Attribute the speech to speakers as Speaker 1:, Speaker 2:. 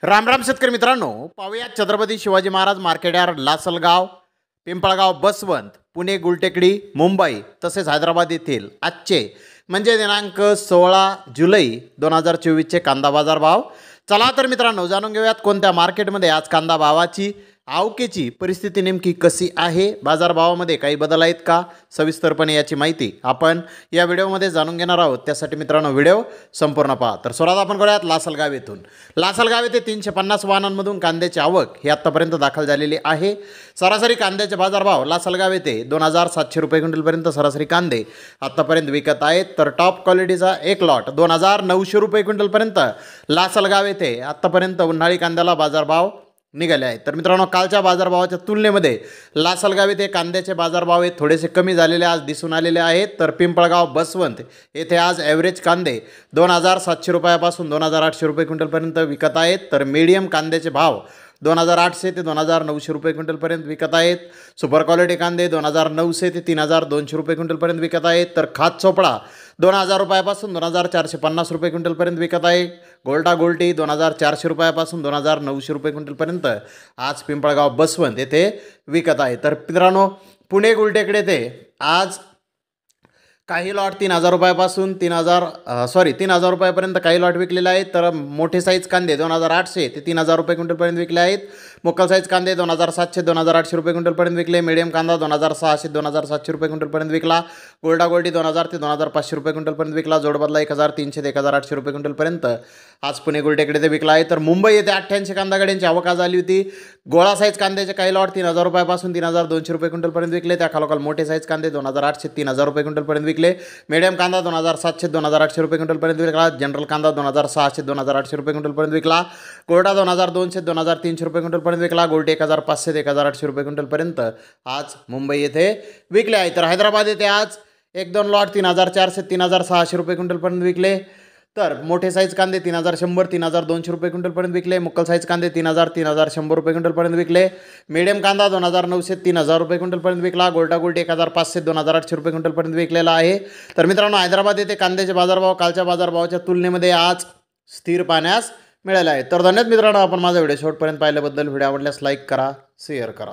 Speaker 1: राम राम शेतकरी मित्रांनो, पाहूया छत्रपती शिवाजी महाराज मार्केट यार्ड, लासलगाव, पिंपळगाव, बसवंत, पुणे, गुलटेकडी, मुंबई तसेच हैदराबाद येथील आजचे म्हणजे दिनांक 16 जुलै 2024चे कांदा बाजार भाव. चला तर मित्रांनो, जाणून घेऊयात कोणत्या मार्केटमध्ये आज कांदा भावाची आवकेची परिस्थिती नेमकी कशी आहे, बाजारभावामध्ये काही बदल आहेत का, सविस्तरपणे याची माहिती आपण या व्हिडिओमध्ये जाणून घेणार आहोत. त्यासाठी मित्रांनो व्हिडिओ संपूर्ण पहा. तर सुरुवात आपण करूयात लासलगाव येथून. लासलगाव येथे 350 वाहनांमधून कांद्याची आवक ही आत्तापर्यंत दाखल झालेली आहे. सरासरी कांद्याचे बाजारभाव लासलगाव येथे 2700 रुपये क्विंटलपर्यंत सरासरी कांदे आत्तापर्यंत विकत आहेत. तर टॉप क्वालिटीचा एक लॉट 2900 रुपये क्विंटलपर्यंत लासलगाव येथे आत्तापर्यंत उन्हाळी कांद्याला बाजारभाव निघाले आहेत. तर मित्रांनो, कालच्या बाजारभावाच्या तुलनेमध्ये लासलगाव येथे कांद्याचे बाजारभाव हे थोडेसे कमी झालेले आज दिसून आलेले आहेत. तर पिंपळगाव, बसवंत येथे आज ॲव्हरेज कांदे 2700 रुपयापासून 2800 रुपये क्विंटलपर्यंत विकत आहेत. तर मीडियम कांद्याचे भाव 2800 ते 2900 रुपये क्विंटलपर्यंत विकत आहेत. सुपर क्वालिटी कांदे 2900 ते 3200 रुपये क्विंटलपर्यंत विकत आहेत. तर खात चोपडा 2000 रुपयापासून 2450 रुपये क्विंटलपर्यंत विकत आहे. गोल्टा गोल्टी 2400 रुपयापासून 2900 रुपये क्विंटलपर्यंत आज पिंपळगाव, बसवंत येथे विकत आहे. तर मित्रांनो, पुणे, गुलटेकडे ते आज काही लॉट 3000 रुपयापासून 3000 रुपयापर्यंत काही लॉट विकलेले आहेत. तर मोठे साईज कांदे 2800 ते 3000 रुपये क्विंटलपर्यंत विकले आहेत. मोकल साईज कांदे 2700 2800 रुपये क्विंटलपर्यंत विकले. मीडियम कांदा 2600 2700 रुपये क्विंटलपर्यंत विकला. गोल्डा गोल्डी 2000 ते 2500 रुपये क्विंटलपर्यंत विकला. जोडबदला 1300 ते 1800 रुपये क्विंटलपर्यंत आज पुणे, गुलटेकडे ते विकला आहे. तर मुंबई येथे 88 कांदा गाड्यांची आवक आज आली होती. गोळा साईज कांद्याचे काही लॉट 3000 रुपयापासून 3200 रुपये क्विंटलपर्यंत विकले. त्या खालोखाल मोठे साईज कांदे 2800 3000 रुपये क्विंटलपर्यंत विकले. मीडियम कांदा 2700 2800 रुपये क्विंटलपर्यंत विकला. जनरल कांदा 2600 2800 रुपये क्विंटलपर्यंत विकला. कोरडा 2200 2300 रुपये क्विंटलपर्यंत विकला. गोल्टी 1500 ते 1800 रुपये क्विंटलपर्यंत आज मुंबई येथे विकले आहे. तर हैदराबाद येथे आज 1-2 लॉट 3400 3600 रुपये क्विंटलपर्यंत विकले. तर मोठे साईज कांदे 3100 3200 रुपये क्विंटलपर्यंत विकले. मुक्कल साईज कांदे 3000 3100 रुपये क्विंटलपर्यंत विकले. मीडियम कांदा 2900 3000 रुपये क्विंटलपर्यंत विकला. गोल्टा गोल्टी 1500 2800 रुपये क्विंटलपर्यंत विकलेला आहे. तर मित्रांनो, हैदराबाद येथे कांद्याचे बाजारभाव कालच्या बाजारभावाच्या तुलनेमध्ये आज स्थिर पाहण्यास मिळाले आहेत. तर धन्यवाद मित्रांनो, आपण माझा व्हिडिओ शेवटपर्यंत पाहिल्याबद्दल. व्हिडिओ आवडल्यास लाईक करा, शेअर करा.